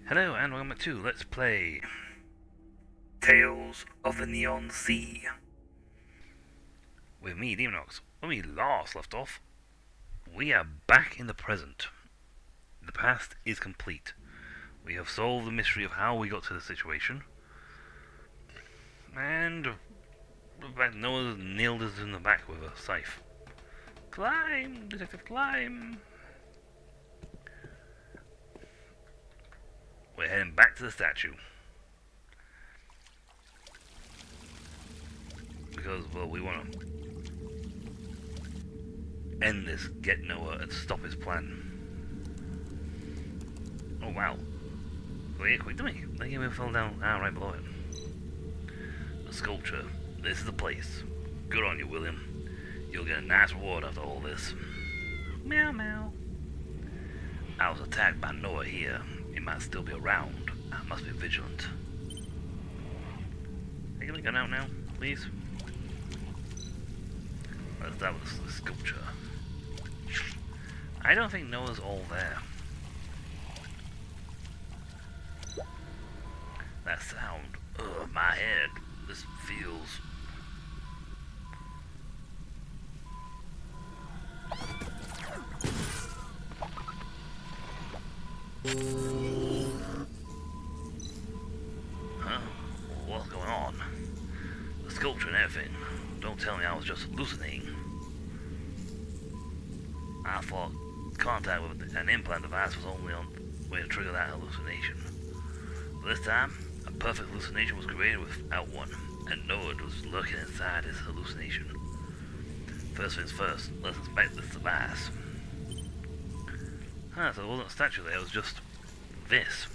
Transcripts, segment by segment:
Hello and welcome to Let's Play Tales of the Neon Sea. With me, Demonox. When we last left off, we are back in the present. The past is complete. We have solved the mystery of how we got to the situation. And in fact, Noah nailed us in the back with a scythe. Climb, detective, climb! We're heading back to the statue. Because, well, we want to end this, get Noah, and stop his plan. Oh, wow. Wait, quick to me. That game fell down right below it. The sculpture. This is the place. Good on you, William. You'll get a nice reward after all this. Meow meow. I was attacked by Noah here. He might still be around. I must be vigilant. Are you gonna get out now, please? Let's start with the sculpture. I don't think Noah's all there. That sound. Ugh, my head. This feels... Huh? What's going on? The sculpture and everything. Don't tell me I was just hallucinating. I thought contact with an implant device was only on the way to trigger that hallucination. But this time, a perfect hallucination was created without one, and Noah was lurking inside his hallucination. First things first, let's inspect this device. Huh, so it wasn't a statue there, it was just this.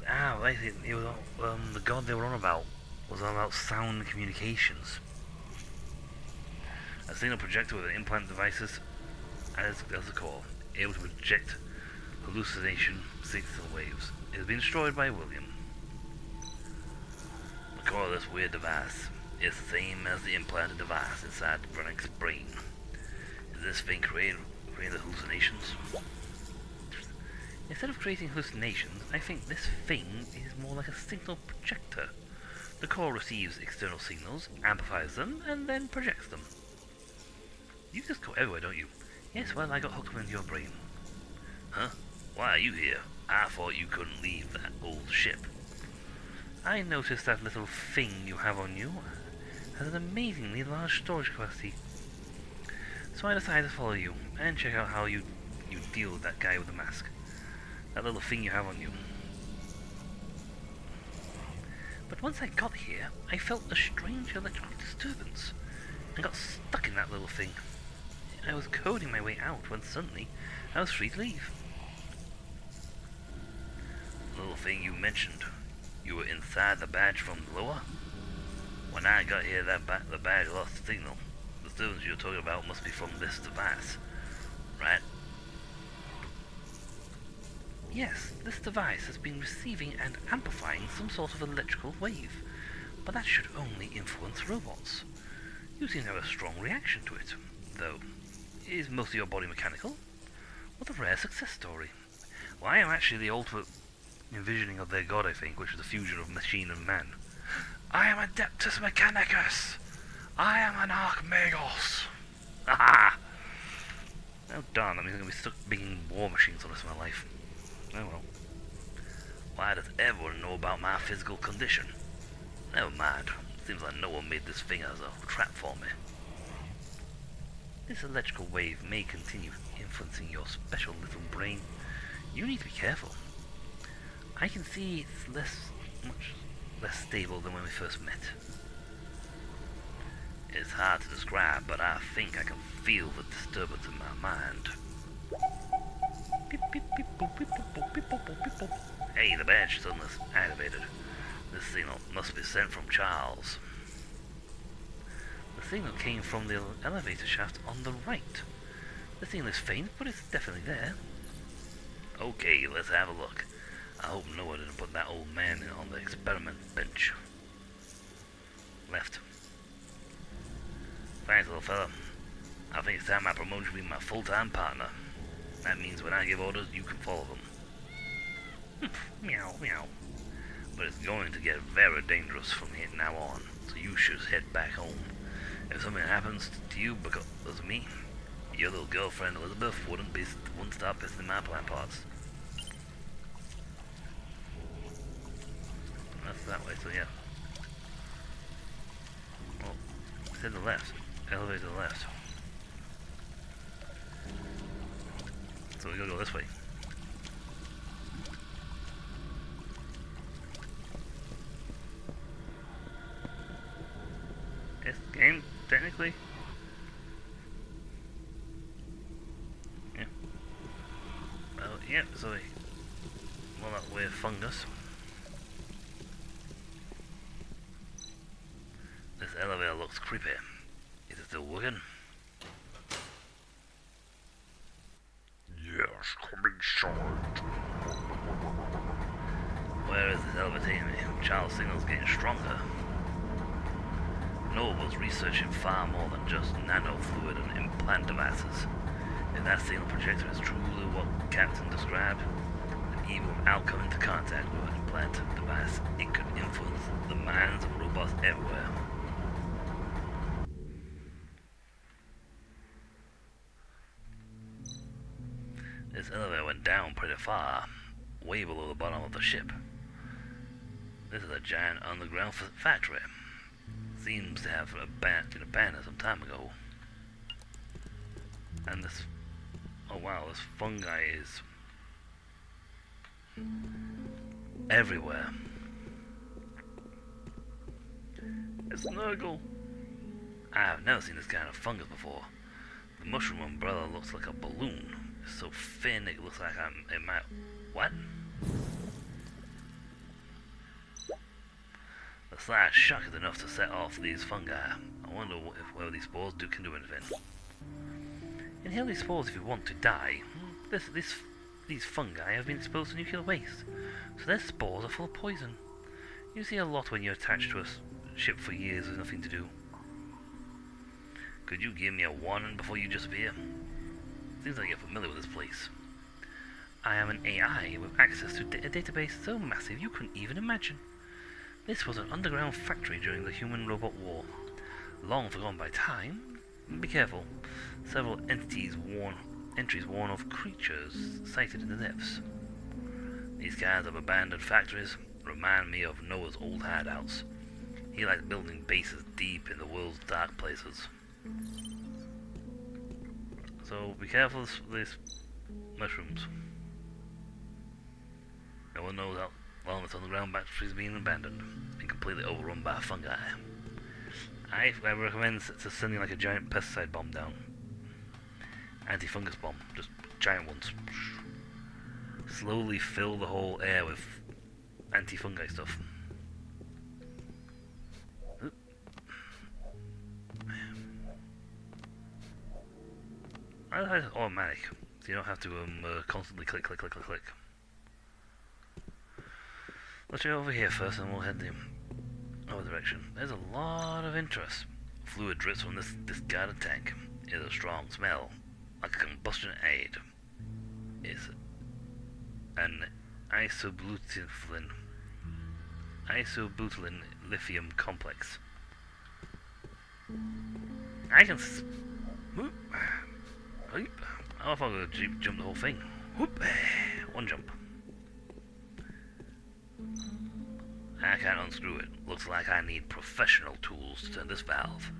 Ah, right, it was the god they were on about was all about sound communications. A signal projector with an implant devices as the core, able to project hallucination signal waves. It has been destroyed by William. The core of this weird device is the same as the implanted device inside Brennick's brain. Is this thing creating hallucinations? Instead of creating hallucinations, I think this thing is more like a signal projector. The core receives external signals, amplifies them, and then projects them. You just go everywhere, don't you? Yes, well, I got hooked up into your brain. Huh? Why are you here? I thought you couldn't leave that old ship. I noticed that little thing you have on you has an amazingly large storage capacity. So I decided to follow you and check out how you deal with that guy with the mask. That little thing you have on you. But once I got here, I felt a strange electrical disturbance and got stuck in that little thing. I was coding my way out when suddenly I was free to leave. The little thing you mentioned, you were inside the badge from lower? When I got here, the badge lost the signal. The disturbance you're talking about must be from this device, right? Yes, this device has been receiving and amplifying some sort of electrical wave, but that should only influence robots. You seem to have a strong reaction to it, though. Is most of your body mechanical? What a rare success story. Well, I am actually the ultimate envisioning of their god, I think, which is a fusion of machine and man. I am Adeptus Mechanicus! I am an Archmagos! Haha! Oh darn, that means I'm going to be stuck being war machines the rest of my life. Oh well. Why does everyone know about my physical condition? Never mind. Seems like no one made this thing as a trap for me. This electrical wave may continue influencing your special little brain. You need to be careful. I can see it's much less stable than when we first met. It's hard to describe, but I think I can feel the disturbance in my mind. Hey, the badge suddenly activated. This signal must be sent from Charles. The signal came from the elevator shaft on the right. The signal is faint, but it's definitely there. Okay, let's have a look. I hope Noah didn't put that old man on the experiment bench. fella. I think it's time I promote you to be my full-time partner. That means when I give orders, you can follow them. Meow, meow. But it's going to get very dangerous from here now on, so you should head back home. If something happens to you because of me, your little girlfriend Elizabeth wouldn't stop pissing my plant pots. That's that way, so yeah. Well, it's to the left. Elevator to the left. So we gotta go this way. Yes, game, technically. Yeah. Well, yeah, so well, that way of fungus. This elevator looks creepy. Is it still working? Yes, come inside. Where is this elevator taking me? Charles' signal's getting stronger. Noble's researching far more than just nanofluid and implant devices. If that signal projector is truly what Captain described, then even without coming into contact with an implant device, it could influence the minds of robots everywhere. This elevator went down pretty far, way below the bottom of the ship. This is a giant underground factory. Seems to have been abandoned some time ago. And this... oh wow, this fungi is... everywhere. It's Nurgle! I have never seen this kind of fungus before. The mushroom umbrella looks like a balloon. It's so thin it looks like it might... what? The slightest shock is enough to set off these fungi. I wonder whether these spores can do anything. Inhale these spores if you want to die. These fungi have been exposed to nuclear waste, so their spores are full of poison. You see a lot when you're attached to a ship for years with nothing to do. Could you give me a warning before you disappear? Seems like you're familiar with this place. I am an AI with access to a database so massive you couldn't even imagine. This was an underground factory during the human-robot war. Long forgotten by time. Be careful. Several entries warn of creatures sighted in the depths. These kinds of abandoned factories remind me of Noah's old hideouts. He liked building bases deep in the world's dark places. So be careful of these mushrooms. No one knows how long this underground factory is being abandoned and completely overrun by fungi. I recommend sending like a giant pesticide bomb down. Anti-fungus bomb, just giant ones. Slowly fill the whole air with anti-fungi stuff. I like it automatic, so you don't have to constantly click. Let's go over here first and we'll head the other direction. There's a lot of interest. Fluid drips from this discarded tank. It's a strong smell, like a combustion aid. It's an isobutylene lithium complex. I can whoop. I thought I was going to jump the whole thing. Whoop. One jump. I can't unscrew it. Looks like I need professional tools to turn this valve.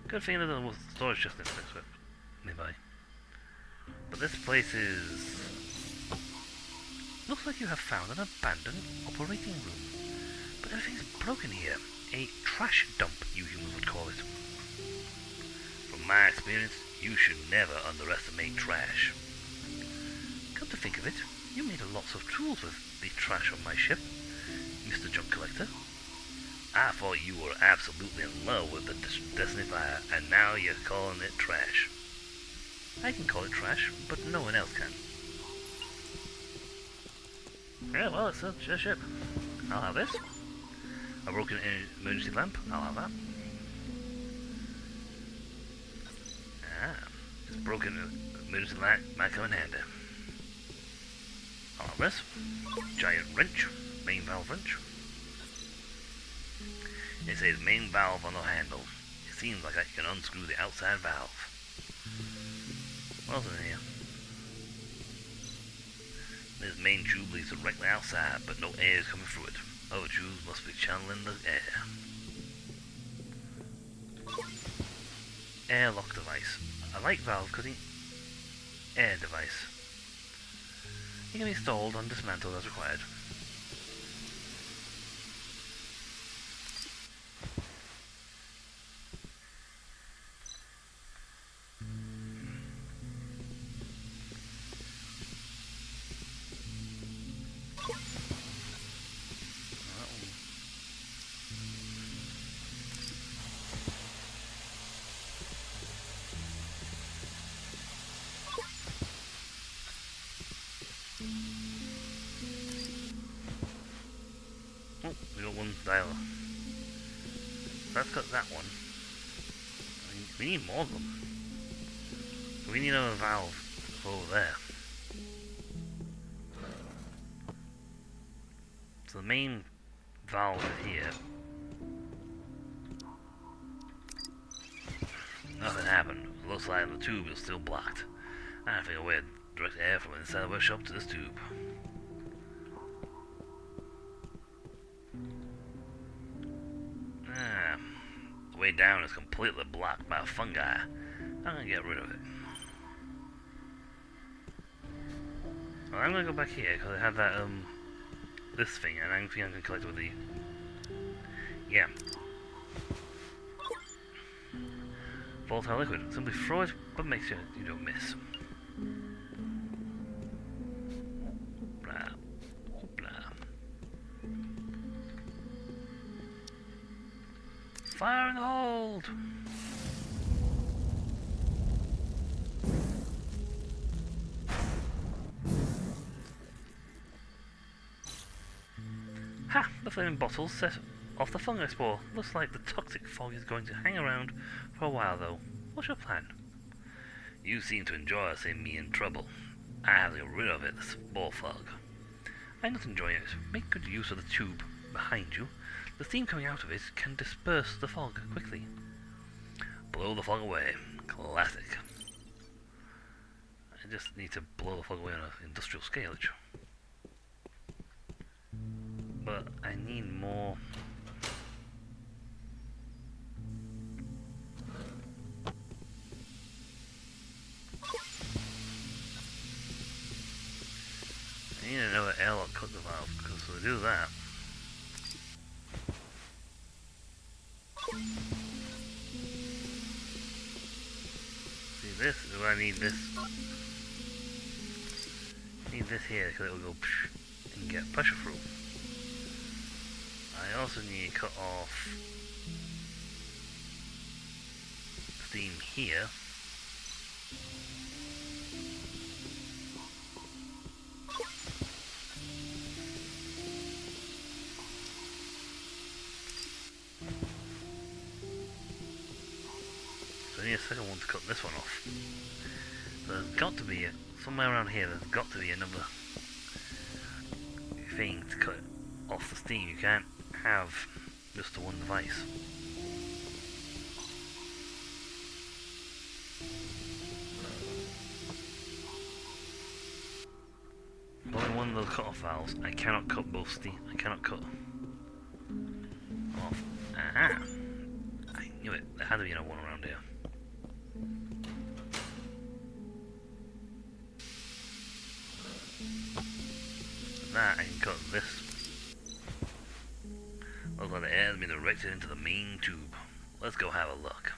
Good thing that the storage just nearby. But this place is... looks like you have found an abandoned operating room. But everything's broken here. A trash dump, you humans would call it. From my experience, you should never underestimate trash. Come to think of it, you made lots of tools with the trash on my ship, Mr. Junk Collector. I thought you were absolutely in love with the Destiny Fire, and now you're calling it trash. I can call it trash, but no one else can. Yeah, well, it's a ship. I'll have this. A broken emergency lamp, I'll have that. Broken emergency light might come in handy. Arm this. Giant wrench. Main valve wrench. It says main valve on the handle. It seems like I can unscrew the outside valve. What else in here? This main tube leads directly outside, but no air is coming through it. Other tubes must be channeling the air. Airlock device. A light valve cutting air device. It can be installed and dismantled as required. Oh, we got one dialer. Let's cut that one. We need more of them. We need another valve over there. So the main valve is here. Nothing happened. It looks like the tube is still blocked. I have to figure a way to direct air from inside the workshop to this tube. The way down is completely blocked by fungi. I'm gonna get rid of it. Well, I'm gonna go back here because I have that this thing, and I think I can collect it with the yeah. Volatile liquid. Simply throw it, but make sure you don't miss. Blah, blah. Fire in the hold! Ha! The flaming bottles set off the fungi spore. Looks like the toxic fog is going to hang around for a while though. What's your plan? You seem to enjoy seeing me in trouble. I have to get rid of it, the spore fog. I'm not enjoying it. Make good use of the tube behind you. The steam coming out of it can disperse the fog quickly. Blow the fog away. Classic. I just need to blow the fog away on an industrial scalage. But I need more. I need another airlock cut the valve, because if I do that, see this is where I need this. I need this here because it will go psh and get pressure through. I also need to cut off steam here. So I need a second one to cut this one off. There's got to be, somewhere around here, there's got to be another thing to cut off the steam. You can't have just the one device. Only one of those cut off valves. I cannot cut both steam. I cannot cut off. Aha! I knew it. There had to be another one around here. That I can cut this. Looks like the air has been directed into the main tube. Let's go have a look.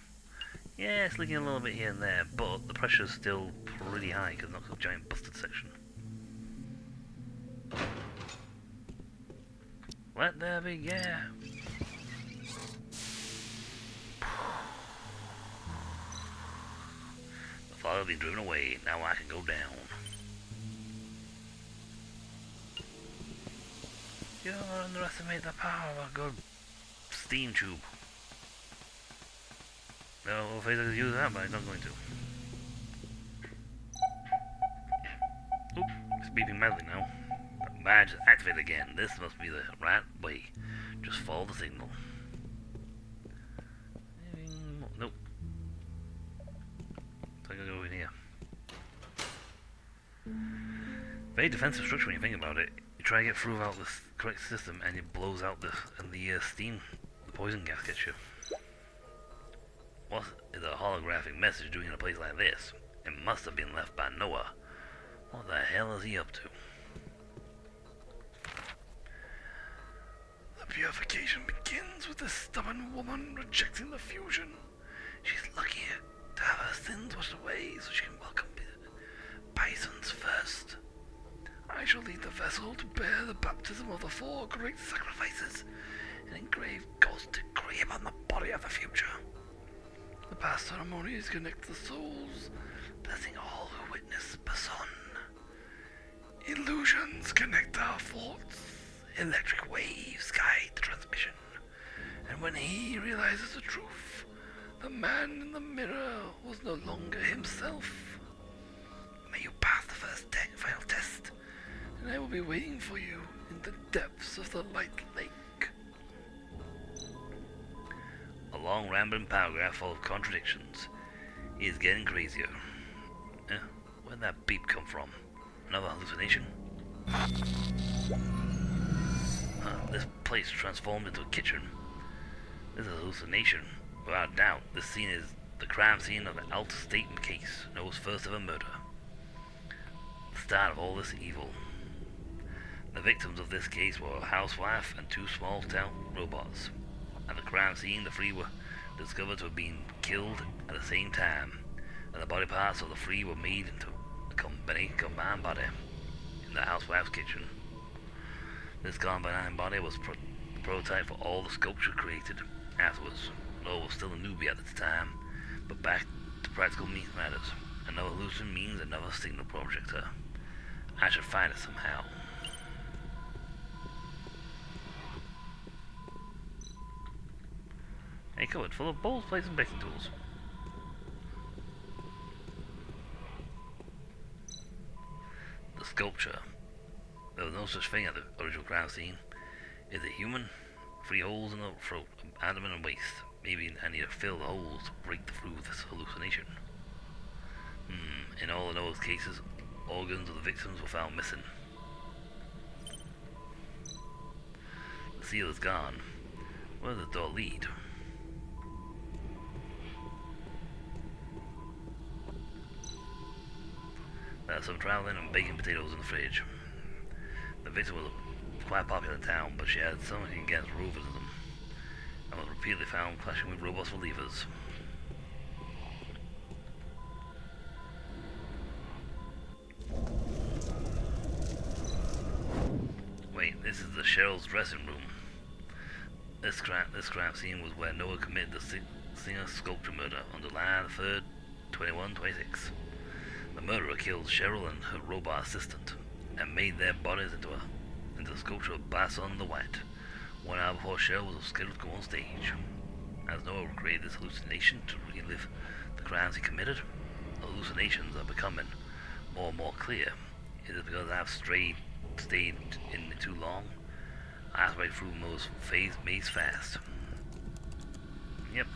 Yeah, it's leaking a little bit here and there, but the pressure's still pretty high because it's not a giant busted section. Let there be air. The fog has been driven away. Now I can go down. You don't underestimate the power of a good steam tube. No, I'm afraid to use that, but I'm not going to. beeping madly now. The badge is activated again. This must be the right way. Just follow the signal. Nope. So I'm gonna go in here. Very defensive structure when you think about it. You try to get through without this correct system and it blows out the steam, the poison gas gets you. What is a holographic message doing in a place like this? It must have been left by Noah. What the hell is he up to? The purification begins with this stubborn woman rejecting the fusion. She's lucky to have her sins washed away so she can welcome Bisons first. I shall lead the vessel to bear the baptism of the 4 great sacrifices and engrave God's decree upon the body of the future. The past ceremonies connect the souls, blessing all who witness Bason. Illusions connect our thoughts, electric waves guide the transmission, and when he realizes the truth, the man in the mirror was no longer himself. May you pass the first final test, and I will be waiting for you in the depths of the Light Lake. A long rambling paragraph full of contradictions. He is getting crazier. Where'd that beep come from? Another hallucination? This place transformed into a kitchen. This is a hallucination. Without doubt, this scene is the crime scene of the Alta State case, Noah's first ever murder. The start of all this evil. The victims of this case were a housewife and 2 small-town robots. At the crime scene, the 3 were discovered to have been killed at the same time, and the body parts of the 3 were made into a combined body in the housewife's kitchen. This combined body was the prototype for all the sculpture created afterwards. Noah was still a newbie at the time, but back to practical matters. Another hallucination means another signal projector. I should find it somehow. A cupboard full of bowls, plates, and baking tools. The sculpture. There was no such thing at the original crime scene. Is it human? 3 holes in the throat, abdomen, and waist. Maybe I need to fill the holes to break through this hallucination. In all of those cases, organs of the victims were found missing. The seal is gone. Where does the door lead? There's some traveling and baking potatoes in the fridge. The victim was quite popular in town, but she had something against robotism and was repeatedly found clashing with robots for levers. Wait, this is the Cheryl's dressing room. This crime scene was where Noah committed the singer sculpture murder on July 3rd, 2126. The murderer killed Cheryl and her robot assistant, and made their bodies into the sculpture of Bason the White, 1 hour before Cheryl was scheduled to go on stage. As Noah created this hallucination to relive the crimes he committed, hallucinations are becoming more and more clear. Is it because I've stayed in it too long? I have to wait through most maze fast. Yep,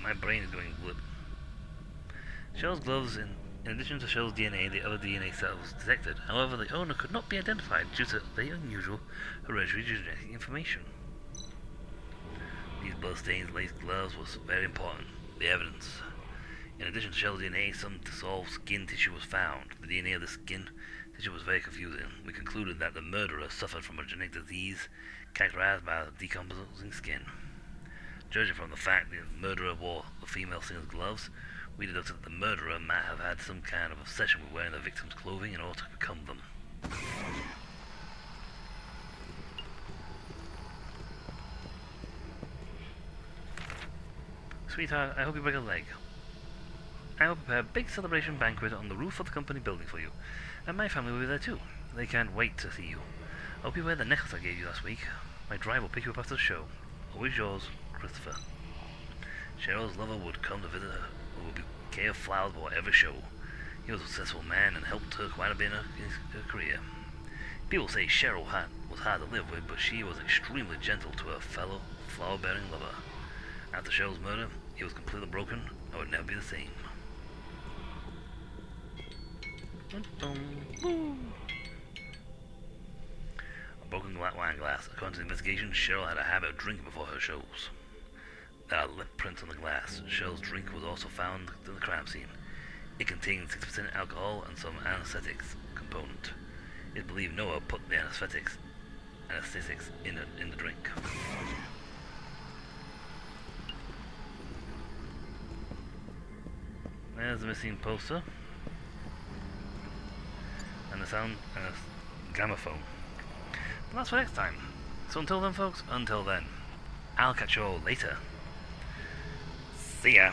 my brain is going blip. Cheryl's gloves, in addition to Cheryl's DNA, the other DNA cells detected. However, the owner could not be identified due to the unusual hereditary genetic information. These bloodstains laced gloves was very important. The evidence. In addition to Cheryl's DNA, some dissolved skin tissue was found. The DNA of the skin tissue was very confusing. We concluded that the murderer suffered from a genetic disease characterized by decomposing skin. Judging from the fact that the murderer wore the female singer's gloves, we deducted that the murderer might have had some kind of obsession with wearing the victim's clothing in order to become them. Sweetheart, I hope you break a leg. I will prepare a big celebration banquet on the roof of the company building for you, and my family will be there too. They can't wait to see you. I hope you wear the necklace I gave you last week. My driver will pick you up after the show. Always yours, Christopher. Cheryl's lover would come to visit her, who would bouquet of flowers for every show. He was a successful man and helped her quite a bit in her career. People say Cheryl was hard to live with, but she was extremely gentle to her fellow flower-bearing lover. After Cheryl's murder, he was completely broken and would never be the same. A broken wine glass. According to the investigation, Cheryl had a habit of drinking before her shows. There are lip prints on the glass. Cheryl's drink was also found in the crime scene. It contained 6% alcohol and some anesthetics component. It's believed Noah put the anesthetics in the drink. There's the missing poster. And the sound and a gramophone. But that's for next time. So until then, folks, I'll catch you all later. See ya.